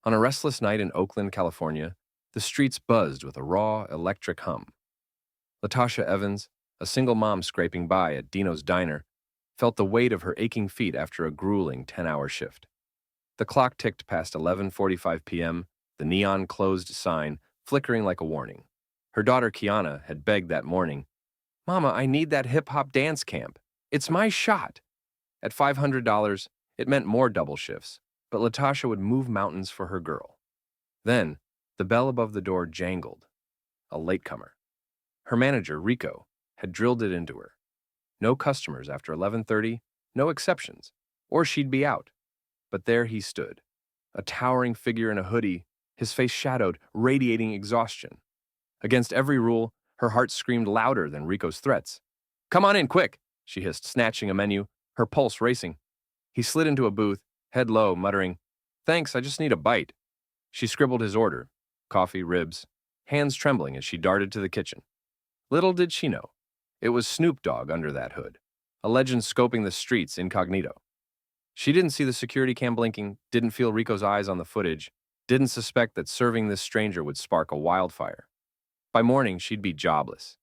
On a restless night in Oakland, California, the streets buzzed with a raw, electric hum. Latasha Evans, a single mom scraping by at Dino's diner, felt the weight of her aching feet after a grueling 10-hour shift. The clock ticked past 11:45 p.m., the neon closed sign flickering like a warning. Her daughter Kiana had begged that morning, "Mama, I need that hip-hop dance camp. It's my shot." At $500, it meant more double shifts, but Latasha would move mountains for her girl. Then, the bell above the door jangled. A latecomer. Her manager, Rico, had drilled it into her. No customers after 11:30, no exceptions, or she'd be out. But there he stood, a towering figure in a hoodie, his face shadowed, radiating exhaustion. Against every rule, her heart screamed louder than Rico's threats. "Come on in, quick!" she hissed, snatching a menu, her pulse racing. He slid into a booth, head low, muttering, "Thanks, I just need a bite." She scribbled his order, coffee, ribs, hands trembling as she darted to the kitchen. Little did she know, it was Snoop Dogg under that hood, a legend scoping the streets incognito. She didn't see the security cam blinking, didn't feel Rico's eyes on the footage, didn't suspect that serving this stranger would spark a wildfire. By morning, she'd be jobless.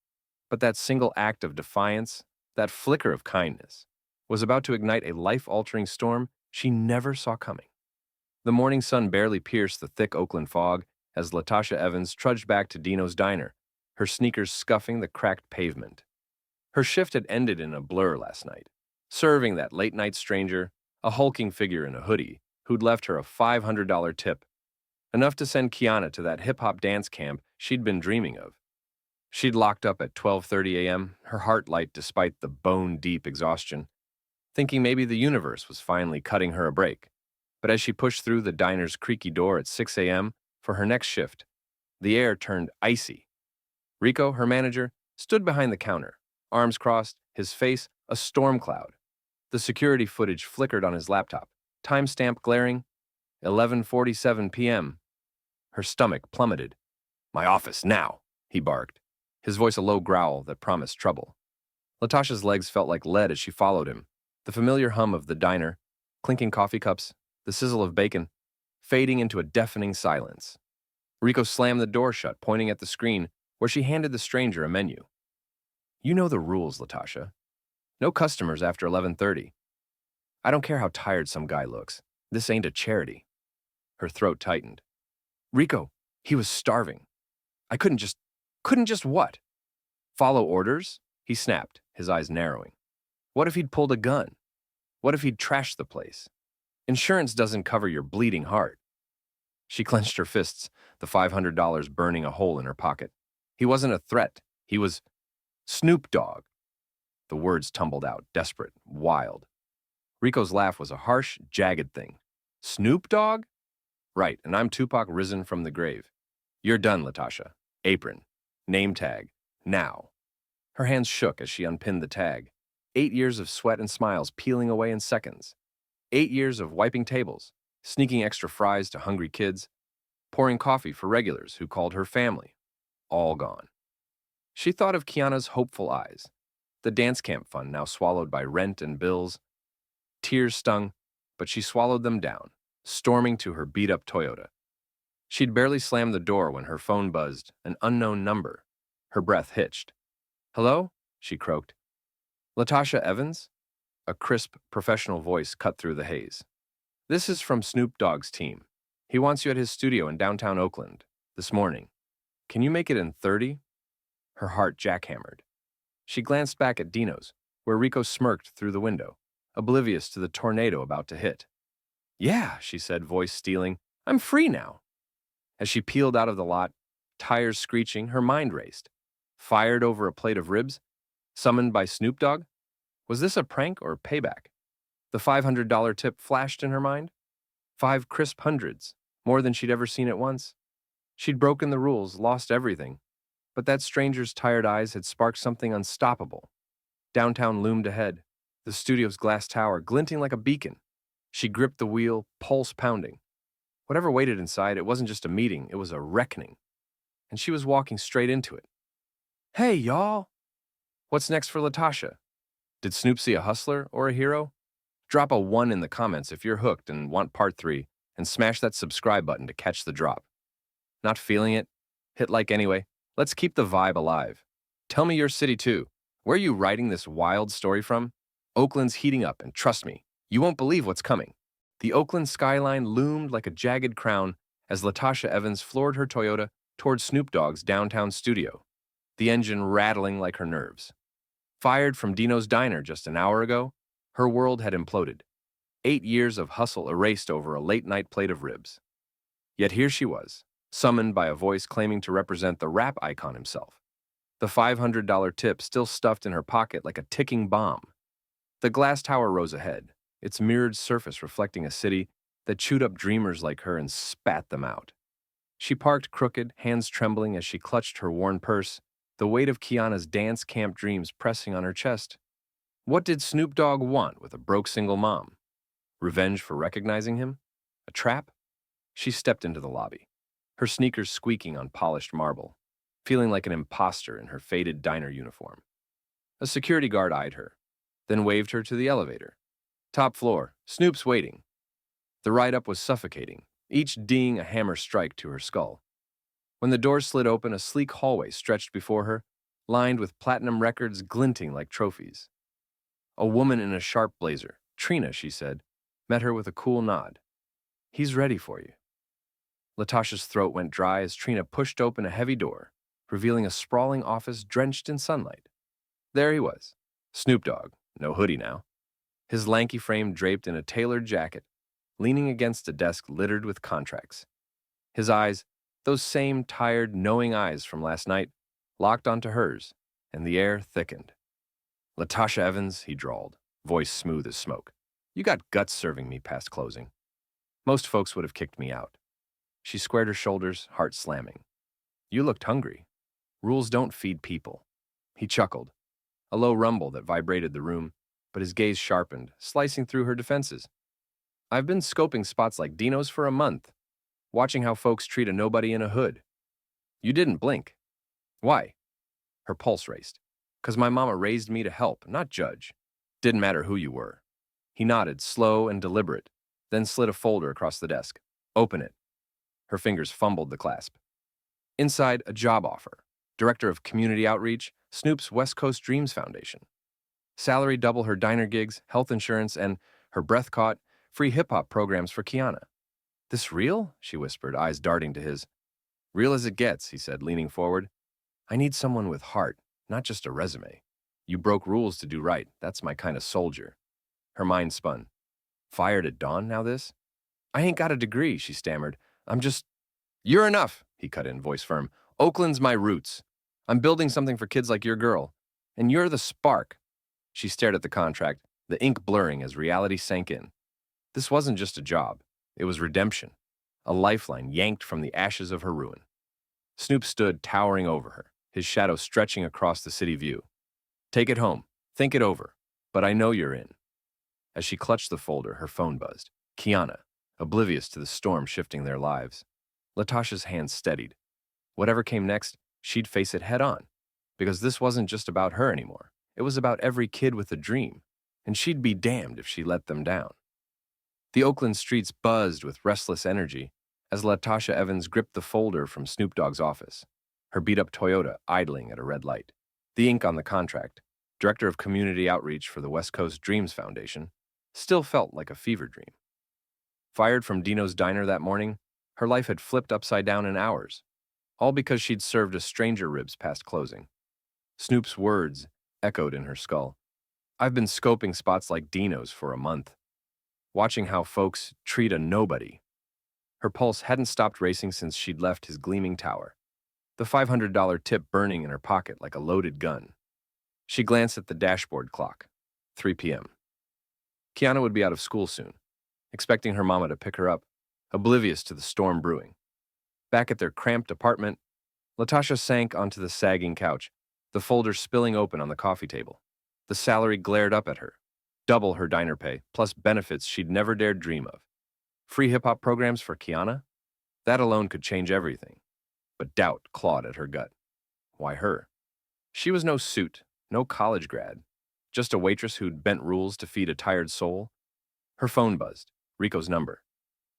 But that single act of defiance, that flicker of kindness, was about to ignite a life-altering storm she never saw coming. The morning sun barely pierced the thick Oakland fog as Latasha Evans trudged back to Dino's diner, her sneakers scuffing the cracked pavement. Her shift had ended in a blur last night, serving that late-night stranger, a hulking figure in a hoodie, who'd left her a $500 tip, enough to send Kiana to that hip-hop dance camp she'd been dreaming of. She'd locked up at 12:30 a.m., her heart light despite the bone-deep exhaustion, thinking maybe the universe was finally cutting her a break. But as she pushed through the diner's creaky door at 6 a.m. for her next shift, the air turned icy. Rico, her manager, stood behind the counter, arms crossed, his face a storm cloud. The security footage flickered on his laptop, timestamp glaring, 11:47 p.m. Her stomach plummeted. "My office, now," he barked, his voice a low growl that promised trouble. Latasha's legs felt like lead as she followed him, the familiar hum of the diner, clinking coffee cups, the sizzle of bacon, fading into a deafening silence. Rico slammed the door shut, pointing at the screen where she handed the stranger a menu. "You know the rules, Latasha. No customers after 11:30. I don't care how tired some guy looks. This ain't a charity." Her throat tightened. "Rico, he was starving. I couldn't just what? Follow orders?" He snapped, his eyes narrowing. "What if he'd pulled a gun? What if he'd trashed the place? Insurance doesn't cover your bleeding heart." She clenched her fists, the $500 burning a hole in her pocket. He wasn't a threat. He was Snoop Dogg. The words tumbled out, desperate, wild. Rico's laugh was a harsh, jagged thing. "Snoop Dogg? Right, and I'm Tupac risen from the grave. You're done, Latasha. Apron. Name tag. Now." Her hands shook as she unpinned the tag. 8 years of sweat and smiles peeling away in seconds. 8 years of wiping tables, sneaking extra fries to hungry kids, pouring coffee for regulars who called her family. All gone. She thought of Kiana's hopeful eyes, the dance camp fund now swallowed by rent and bills. Tears stung, but she swallowed them down, storming to her beat-up Toyota. She'd barely slammed the door when her phone buzzed, an unknown number. Her breath hitched. "Hello?" she croaked. "Latasha Evans?" A crisp, professional voice cut through the haze. "This is from Snoop Dogg's team. He wants you at his studio in downtown Oakland, this morning. Can you make it in 30? Her heart jackhammered. She glanced back at Dino's, where Rico smirked through the window, oblivious to the tornado about to hit. "Yeah," she said, voice stealing. "I'm free now." As she peeled out of the lot, tires screeching, her mind raced. Fired over a plate of ribs? Summoned by Snoop Dogg? Was this a prank or payback? The $500 tip flashed in her mind. 5 crisp hundreds, more than she'd ever seen at once. She'd broken the rules, lost everything. But that stranger's tired eyes had sparked something unstoppable. Downtown loomed ahead, the studio's glass tower glinting like a beacon. She gripped the wheel, pulse pounding. Whatever waited inside, it wasn't just a meeting, it was a reckoning. And she was walking straight into it. "Hey, y'all!" What's next for Latasha? Did Snoop see a hustler or a hero? Drop a 1 in the comments if you're hooked and want part 3. and smash that subscribe button to catch the drop. Not feeling it? Hit like anyway. Let's keep the vibe alive. Tell me your city too. Where are you writing this wild story from? Oakland's heating up, and trust me, you won't believe what's coming. The Oakland skyline loomed like a jagged crown as Latasha Evans floored her Toyota toward Snoop Dogg's downtown studio, the engine rattling like her nerves. Fired from Dino's diner just an hour ago, her world had imploded. 8 years of hustle erased over a late-night plate of ribs. Yet here she was, summoned by a voice claiming to represent the rap icon himself. The $500 tip still stuffed in her pocket like a ticking bomb. The glass tower rose ahead, its mirrored surface reflecting a city that chewed up dreamers like her and spat them out. She parked crooked, hands trembling as she clutched her worn purse, the weight of Kiana's dance camp dreams pressing on her chest. What did Snoop Dogg want with a broke single mom? Revenge for recognizing him? A trap? She stepped into the lobby, her sneakers squeaking on polished marble, feeling like an imposter in her faded diner uniform. A security guard eyed her, then waved her to the elevator. Top floor, Snoop's waiting. The ride up was suffocating, each dinging a hammer strike to her skull. When the doors slid open, a sleek hallway stretched before her, lined with platinum records glinting like trophies. A woman in a sharp blazer, Trina, she said, met her with a cool nod. He's ready for you. Latasha's throat went dry as Trina pushed open a heavy door, revealing a sprawling office drenched in sunlight. There he was, Snoop Dogg, no hoodie now, his lanky frame draped in a tailored jacket, leaning against a desk littered with contracts. His eyes, those same tired, knowing eyes from last night, locked onto hers, and the air thickened. Latasha Evans, he drawled, voice smooth as smoke. You got guts serving me past closing. Most folks would have kicked me out. She squared her shoulders, heart slamming. You looked hungry. Rules don't feed people. He chuckled, a low rumble that vibrated the room, but his gaze sharpened, slicing through her defenses. I've been scoping spots like Dino's for a month, watching how folks treat a nobody in a hood. You didn't blink. Why? Her pulse raced. 'Cause my mama raised me to help, not judge. Didn't matter who you were. He nodded, slow and deliberate, then slid a folder across the desk. Open it. Her fingers fumbled the clasp. Inside, a job offer. Director of Community Outreach, Snoop's West Coast Dreams Foundation. Salary double her diner gigs, health insurance, and, her breath caught, free hip-hop programs for Kiana. This real? She whispered, eyes darting to his. Real as it gets, he said, leaning forward. I need someone with heart, not just a resume. You broke rules to do right. That's my kind of soldier. Her mind spun. Fired at dawn now this? I ain't got a degree, she stammered. I'm just... You're enough, he cut in, voice firm. Oakland's my roots. I'm building something for kids like your girl. And you're the spark. She stared at the contract, the ink blurring as reality sank in. This wasn't just a job. It was redemption. A lifeline yanked from the ashes of her ruin. Snoop stood towering over her, his shadow stretching across the city view. Take it home. Think it over. But I know you're in. As she clutched the folder, her phone buzzed. Kiana, oblivious to the storm shifting their lives. Latasha's hands steadied. Whatever came next, she'd face it head on. Because this wasn't just about her anymore. It was about every kid with a dream. And she'd be damned if she let them down. The Oakland streets buzzed with restless energy as Latasha Evans gripped the folder from Snoop Dogg's office, her beat-up Toyota idling at a red light. The ink on the contract, Director of Community Outreach for the West Coast Dreams Foundation, still felt like a fever dream. Fired from Dino's diner that morning, her life had flipped upside down in hours, all because she'd served a stranger ribs past closing. Snoop's words echoed in her skull. I've been scoping spots like Dino's for a month, watching how folks treat a nobody. Her pulse hadn't stopped racing since she'd left his gleaming tower, the $500 tip burning in her pocket like a loaded gun. She glanced at the dashboard clock. 3 p.m. Kiana would be out of school soon, expecting her mama to pick her up, oblivious to the storm brewing. Back at their cramped apartment, Latasha sank onto the sagging couch, the folder spilling open on the coffee table. The salary glared up at her. Double her diner pay, plus benefits she'd never dared dream of. Free hip-hop programs for Kiana? That alone could change everything. But doubt clawed at her gut. Why her? She was no suit, no college grad, just a waitress who'd bent rules to feed a tired soul. Her phone buzzed, Rico's number.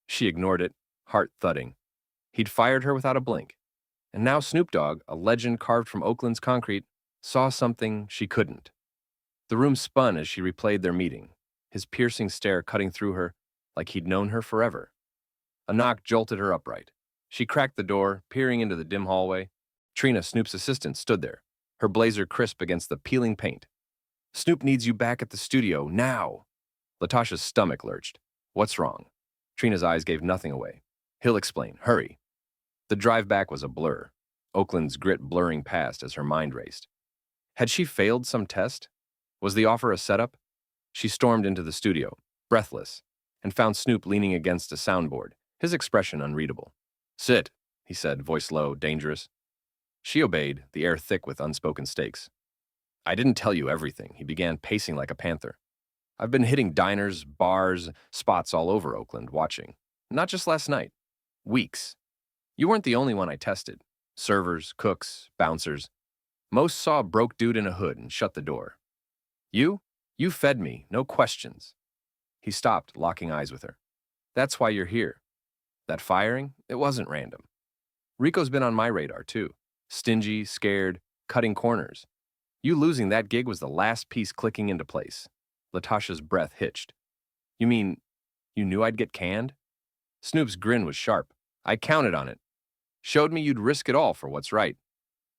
She ignored it, heart thudding. He'd fired her without a blink. And now Snoop Dogg, a legend carved from Oakland's concrete, saw something she couldn't. The room spun as she replayed their meeting, his piercing stare cutting through her like he'd known her forever. A knock jolted her upright. She cracked the door, peering into the dim hallway. Trina, Snoop's assistant, stood there, her blazer crisp against the peeling paint. Snoop needs you back at the studio, now. Latasha's stomach lurched. What's wrong? Trina's eyes gave nothing away. He'll explain. Hurry. The drive back was a blur, Oakland's grit blurring past as her mind raced. Had she failed some test? Was the offer a setup? She stormed into the studio, breathless, and found Snoop leaning against a soundboard, his expression unreadable. Sit, he said, voice low, dangerous. She obeyed, the air thick with unspoken stakes. I didn't tell you everything, he began, pacing like a panther. I've been hitting diners, bars, spots all over Oakland, watching. Not just last night. Weeks. You weren't the only one I tested. Servers, cooks, bouncers. Most saw a broke dude in a hood and shut the door. You? You fed me, no questions. He stopped, locking eyes with her. That's why you're here. That firing? It wasn't random. Rico's been on my radar, too. Stingy, scared, cutting corners. You losing that gig was the last piece clicking into place. Latasha's breath hitched. You mean, you knew I'd get canned? Snoop's grin was sharp. I counted on it. Showed me you'd risk it all for what's right.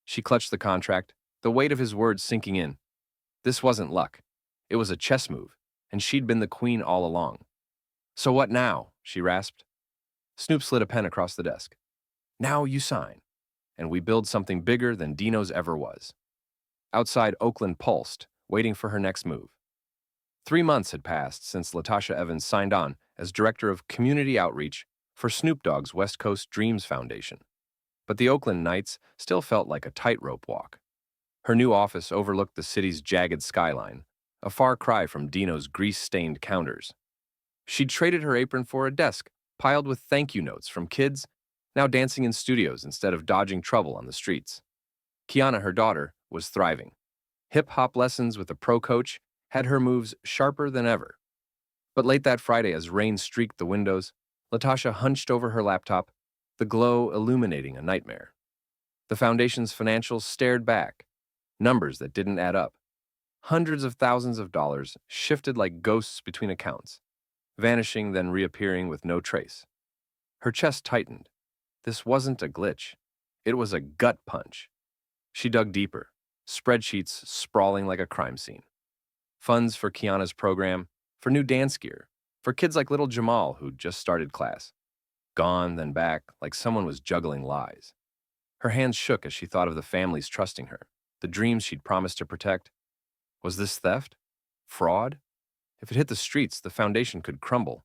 She clutched the contract, the weight of his words sinking in. This wasn't luck. It was a chess move, and she'd been the queen all along. So what now? She rasped. Snoop slid a pen across the desk. Now you sign, and we build something bigger than Dino's ever was. Outside, Oakland pulsed, waiting for her next move. 3 months had passed since Latasha Evans signed on as Director of Community Outreach for Snoop Dogg's West Coast Dreams Foundation. But the Oakland nights still felt like a tightrope walk. Her new office overlooked the city's jagged skyline, a far cry from Dino's grease-stained counters. She'd traded her apron for a desk piled with thank you notes from kids now dancing in studios instead of dodging trouble on the streets. Kiana, her daughter, was thriving. Hip-hop lessons with a pro coach had her moves sharper than ever. But late that Friday, as rain streaked the windows, Latasha hunched over her laptop, the glow illuminating a nightmare. The foundation's financials stared back, numbers that didn't add up. Hundreds of thousands of dollars shifted like ghosts between accounts, vanishing then reappearing with no trace. Her chest tightened. This wasn't a glitch. It was a gut punch. She dug deeper, spreadsheets sprawling like a crime scene. Funds for Kiana's program, for new dance gear, for kids like little Jamal who'd just started class. Gone, then back, like someone was juggling lies. Her hands shook as she thought of the families trusting her, the dreams she'd promised to protect. Was this theft? Fraud? If it hit the streets, the foundation could crumble.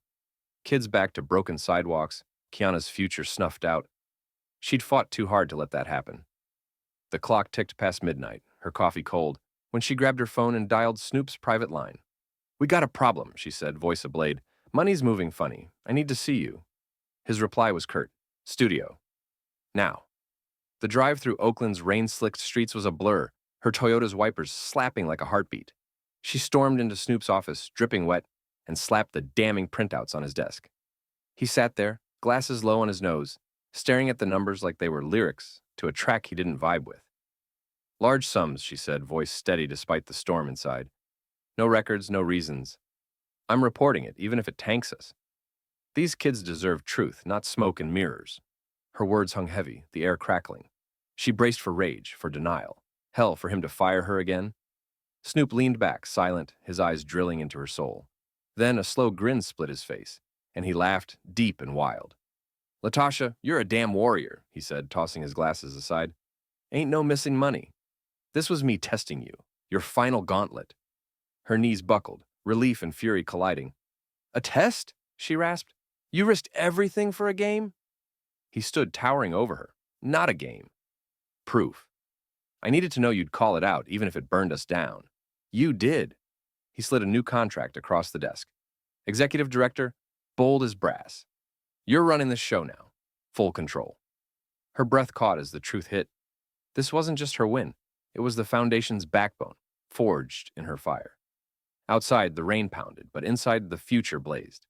Kids back to broken sidewalks, Kiana's future snuffed out. She'd fought too hard to let that happen. The clock ticked past midnight, her coffee cold, when she grabbed her phone and dialed Snoop's private line. We got a problem, she said, voice ablade. Money's moving funny. I need to see you. His reply was curt. Studio. Now. The drive through Oakland's rain-slicked streets was a blur, her Toyota's wipers slapping like a heartbeat. She stormed into Snoop's office, dripping wet, and slapped the damning printouts on his desk. He sat there, glasses low on his nose, staring at the numbers like they were lyrics to a track he didn't vibe with. Large sums, she said, voice steady despite the storm inside. No records, no reasons. I'm reporting it, even if it tanks us. These kids deserve truth, not smoke and mirrors. Her words hung heavy, the air crackling. She braced for rage, for denial. Hell, for him to fire her again. Snoop leaned back, silent, his eyes drilling into her soul. Then a slow grin split his face, and he laughed, deep and wild. Latasha, you're a damn warrior, he said, tossing his glasses aside. Ain't no missing money. This was me testing you, your final gauntlet. Her knees buckled, relief and fury colliding. A test? She rasped. You risked everything for a game? He stood towering over her. Not a game. Proof. I needed to know you'd call it out, even if it burned us down. You did. He slid a new contract across the desk. Executive Director, bold as brass. You're running this show now. Full control. Her breath caught as the truth hit. This wasn't just her win. It was the foundation's backbone, forged in her fire. Outside, the rain pounded, but inside, the future blazed.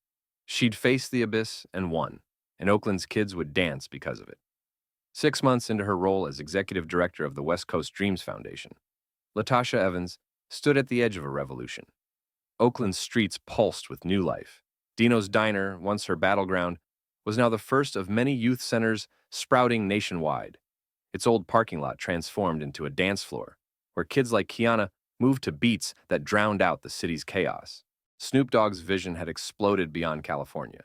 She'd face the abyss and won, and Oakland's kids would dance because of it. 6 months into her role as executive director of the West Coast Dreams Foundation, Latasha Evans stood at the edge of a revolution. Oakland's streets pulsed with new life. Dino's Diner, once her battleground, was now the first of many youth centers sprouting nationwide. Its old parking lot transformed into a dance floor, where kids like Kiana moved to beats that drowned out the city's chaos. Snoop Dogg's vision had exploded beyond California,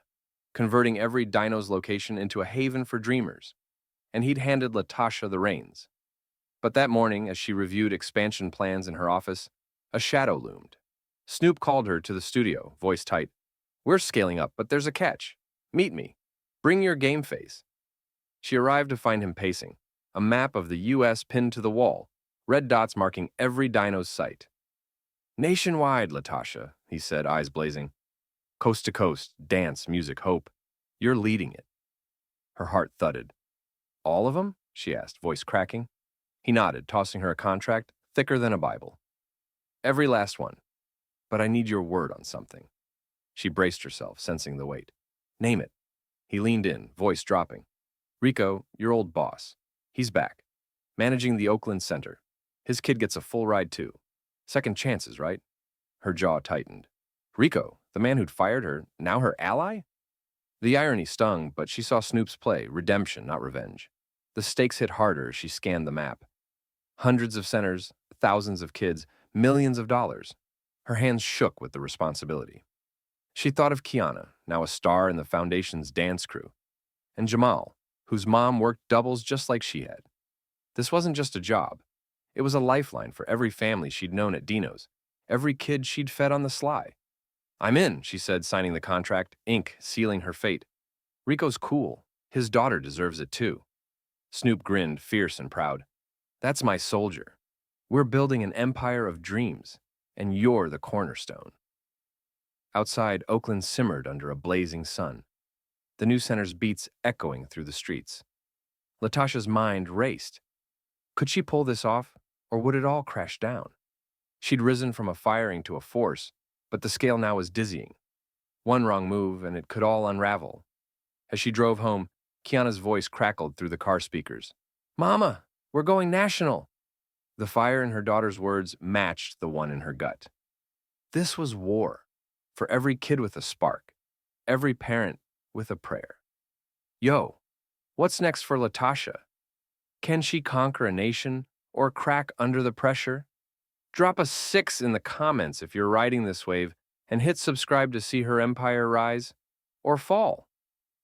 converting every Dino's location into a haven for dreamers, and he'd handed Latasha the reins. But that morning, as she reviewed expansion plans in her office, a shadow loomed. Snoop called her to the studio, voice tight. "We're scaling up, but there's a catch. Meet me. Bring your game face." She arrived to find him pacing, a map of the U.S. pinned to the wall, red dots marking every Dino's site. "Nationwide, Latasha," he said, eyes blazing. "Coast to coast, dance, music, hope. You're leading it." Her heart thudded. "All of them?" she asked, voice cracking. He nodded, tossing her a contract thicker than a Bible. "Every last one. But I need your word on something." She braced herself, sensing the weight. "Name it." He leaned in, voice dropping. "Rico, your old boss. He's back. Managing the Oakland Center. His kid gets a full ride, too. Second chances, right?" Her jaw tightened. Rico, the man who'd fired her, now her ally? The irony stung, but she saw Snoop's play, redemption, not revenge. The stakes hit harder as she scanned the map. Hundreds of centers, thousands of kids, millions of dollars. Her hands shook with the responsibility. She thought of Kiana, now a star in the Foundation's dance crew, and Jamal, whose mom worked doubles just like she had. This wasn't just a job. It was a lifeline for every family she'd known at Dino's, every kid she'd fed on the sly. "I'm in," she said, signing the contract, ink sealing her fate. "Rico's cool. His daughter deserves it too." Snoop grinned, fierce and proud. "That's my soldier. We're building an empire of dreams, and you're the cornerstone." Outside, Oakland simmered under a blazing sun, the new center's beats echoing through the streets. Latasha's mind raced. Could she pull this off, or would it all crash down? She'd risen from a firing to a force, but the scale now was dizzying. One wrong move, and it could all unravel. As she drove home, Kiana's voice crackled through the car speakers. "Mama, we're going national!" The fire in her daughter's words matched the one in her gut. This was war, for every kid with a spark, every parent with a prayer. Yo, what's next for Latasha? Can she conquer a nation or crack under the pressure? Drop a 6 in the comments if you're riding this wave, and hit subscribe to see her empire rise or fall.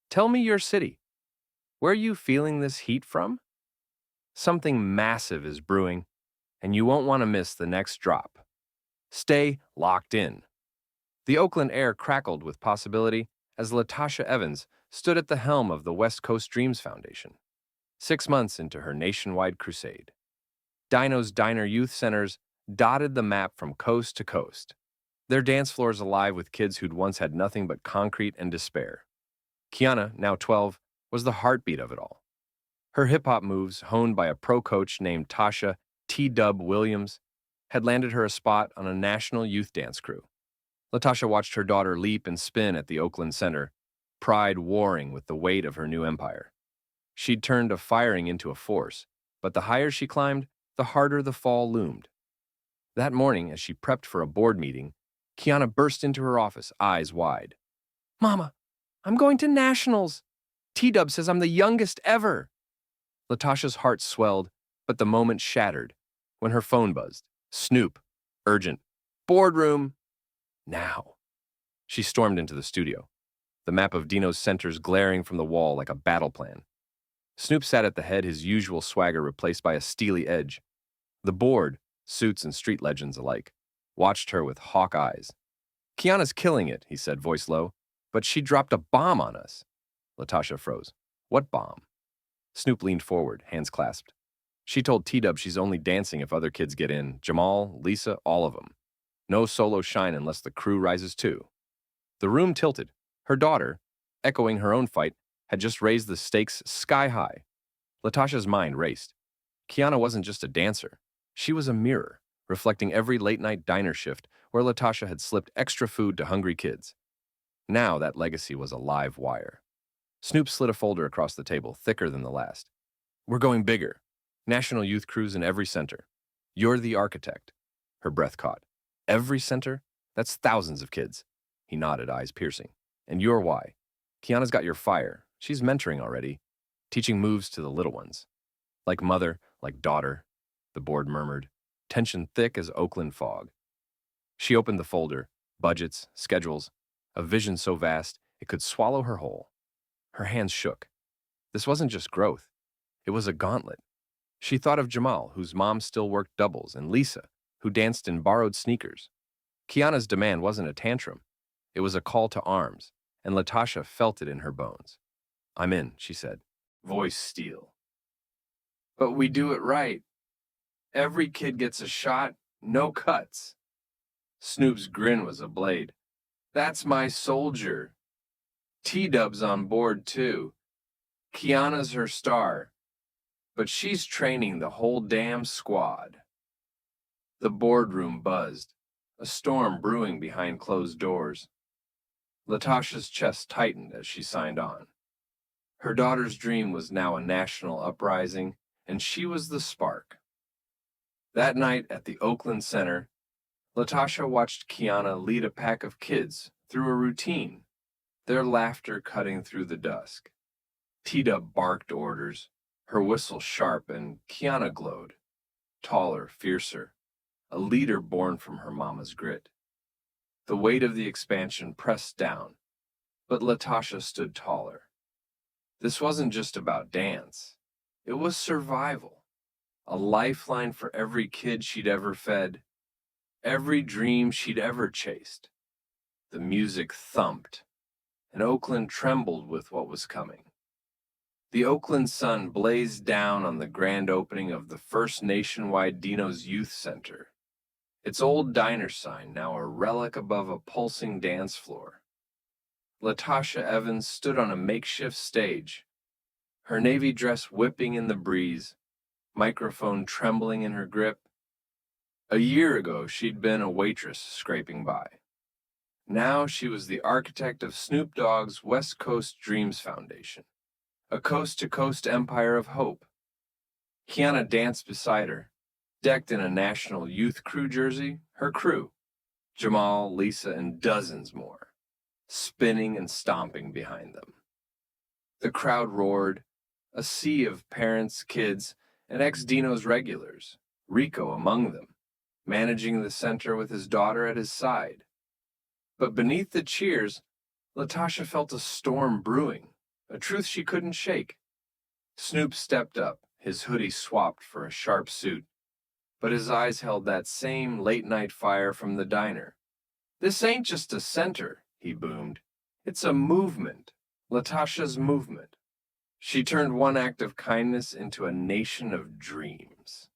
Tell me your city. Where are you feeling this heat from? Something massive is brewing, and you won't want to miss the next drop. Stay locked in. The Oakland air crackled with possibility as Latasha Evans stood at the helm of the West Coast Dreams Foundation, 6 months into her nationwide crusade. Dino's Diner youth centers dotted the map from coast to coast, their dance floors alive with kids who'd once had nothing but concrete and despair. Kiana, now 12, was the heartbeat of it all. Her hip-hop moves, honed by a pro coach named Tasha T-Dub Williams, had landed her a spot on a national youth dance crew. Latasha watched her daughter leap and spin at the Oakland Center, pride warring with the weight of her new empire. She'd turned a firing into a force, but the higher she climbed, the harder the fall loomed. That morning, as she prepped for a board meeting, Kiana burst into her office, eyes wide. "Mama, I'm going to nationals. T-Dub says I'm the youngest ever." Latasha's heart swelled, but the moment shattered when her phone buzzed. Snoop, urgent. "Boardroom. Now." She stormed into the studio, the map of Dino's centers glaring from the wall like a battle plan. Snoop sat at the head, his usual swagger replaced by a steely edge. The board, suits and street legends alike, watched her with hawk eyes. "Kiana's killing it," he said, voice low, "but she dropped a bomb on us." Latasha froze. "What bomb?" Snoop leaned forward, hands clasped. "She told T-Dub she's only dancing if other kids get in. Jamal, Lisa, all of them. No solo shine unless the crew rises too." The room tilted. Her daughter, echoing her own fight, had just raised the stakes sky high. Latasha's mind raced. Kiana wasn't just a dancer. She was a mirror, reflecting every late-night diner shift where Latasha had slipped extra food to hungry kids. Now that legacy was a live wire. Snoop slid a folder across the table, thicker than the last. We're going bigger. National Youth Cruise in every center. You're the architect. Her breath caught. Every center? That's thousands of kids. He nodded, eyes piercing. And you're why. Kiana's got your fire. She's mentoring already, teaching moves to the little ones. Like mother, like daughter, the board murmured, tension thick as Oakland fog. She opened the folder, budgets, schedules, a vision so vast it could swallow her whole. Her hands shook. This wasn't just growth. It was a gauntlet. She thought of Jamal, whose mom still worked doubles, and Lisa, who danced in borrowed sneakers. Kiana's demand wasn't a tantrum. It was a call to arms, and Latasha felt it in her bones. I'm in, she said, voice steel. But we do it right. Every kid gets a shot, no cuts. Snoop's grin was a blade. That's my soldier. T-Dub's on board, too. Kiana's her star, but she's training the whole damn squad. The boardroom buzzed, a storm brewing behind closed doors. Latasha's chest tightened as she signed on. Her daughter's dream was now a national uprising, and she was the spark. That night at the Oakland Center, Latasha watched Kiana lead a pack of kids through a routine, their laughter cutting through the dusk. T-Dub barked orders, her whistle sharp, and Kiana glowed, taller, fiercer, a leader born from her mama's grit. The weight of the expansion pressed down, but Latasha stood taller. This wasn't just about dance. It was survival, a lifeline for every kid she'd ever fed, every dream she'd ever chased. The music thumped, and Oakland trembled with what was coming. The Oakland sun blazed down on the grand opening of the first nationwide Dino's Youth Center, its old diner sign now a relic above a pulsing dance floor. Latasha Evans stood on a makeshift stage, her navy dress whipping in the breeze, microphone trembling in her grip. A year ago, she'd been a waitress scraping by. Now she was the architect of Snoop Dogg's West Coast Dreams Foundation, a coast-to-coast empire of hope. Kiana danced beside her, decked in a national youth crew jersey, her crew, Jamal, Lisa, and dozens more, spinning and stomping behind them. The crowd roared, a sea of parents, kids, and ex-Dino's regulars, Rico among them, managing the center with his daughter at his side. But beneath the cheers, Latasha felt a storm brewing, a truth she couldn't shake. Snoop stepped up, his hoodie swapped for a sharp suit, but his eyes held that same late-night fire from the diner. This ain't just a center, he boomed. It's a movement, Latasha's movement. She turned one act of kindness into a nation of dreams.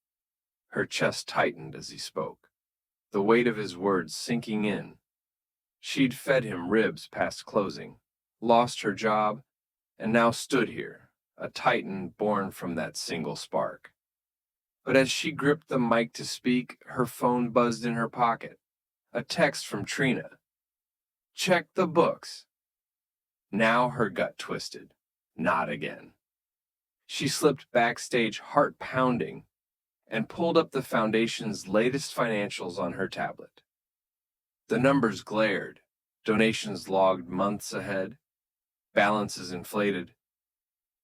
Her chest tightened as he spoke, the weight of his words sinking in. She'd fed him ribs past closing, lost her job, and now stood here, a titan born from that single spark. But as she gripped the mic to speak, her phone buzzed in her pocket. A text from Trina. Check the books. Now her gut twisted. Not again. She slipped backstage, heart pounding, and pulled up the foundation's latest financials on her tablet. The numbers glared, donations logged months ahead, balances inflated.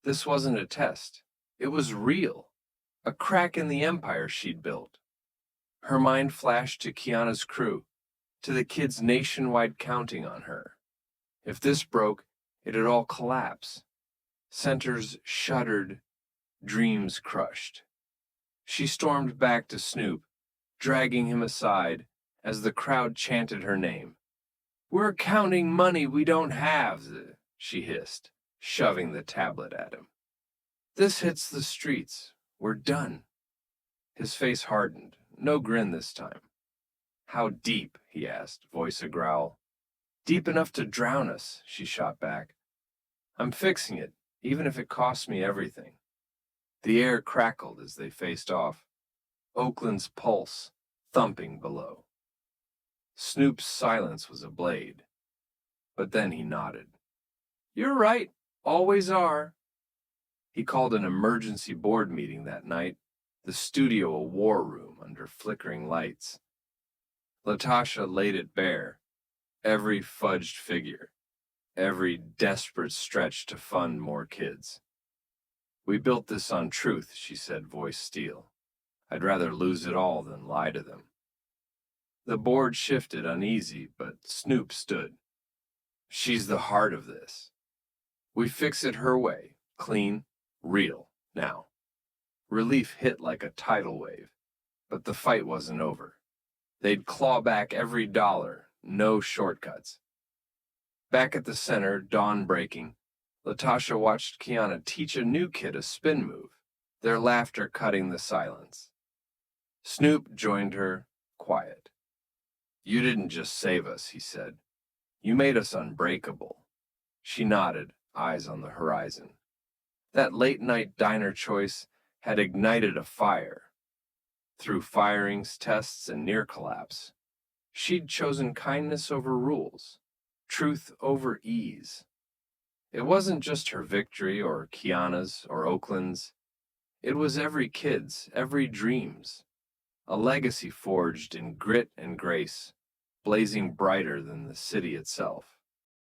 This wasn't a test. It was real, a crack in the empire she'd built. Her mind flashed to Kiana's crew, to the kids nationwide counting on her. If this broke, it'd all collapse. Centers shuddered, dreams crushed. She stormed back to Snoop, dragging him aside as the crowd chanted her name. We're counting money we don't have, she hissed, shoving the tablet at him. This hits the streets. We're done. His face hardened, no grin this time. How deep, he asked, voice a growl. Deep enough to drown us, she shot back. I'm fixing it, even if it costs me everything. The air crackled as they faced off, Oakland's pulse thumping below. Snoop's silence was a blade. But then he nodded. You're right, always are. He called an emergency board meeting that night, the studio a war room under flickering lights. Latasha laid it bare, every fudged figure, every desperate stretch to fund more kids. We built this on truth, she said, voice steel. I'd rather lose it all than lie to them. The board shifted uneasy, but Snoop stood. She's the heart of this. We fix it her way, clean, real, now. Relief hit like a tidal wave, but the fight wasn't over. They'd claw back every dollar, no shortcuts. Back at the center, dawn breaking, Latasha watched Kiana teach a new kid a spin move, their laughter cutting the silence. Snoop joined her, quiet. You didn't just save us, he said. You made us unbreakable. She nodded, eyes on the horizon. That late-night diner choice had ignited a fire. Through firings, tests, and near collapse, she'd chosen kindness over rules, truth over ease. It wasn't just her victory or Kiana's or Oakland's. It was every kid's, every dream's. A legacy forged in grit and grace, blazing brighter than the city itself.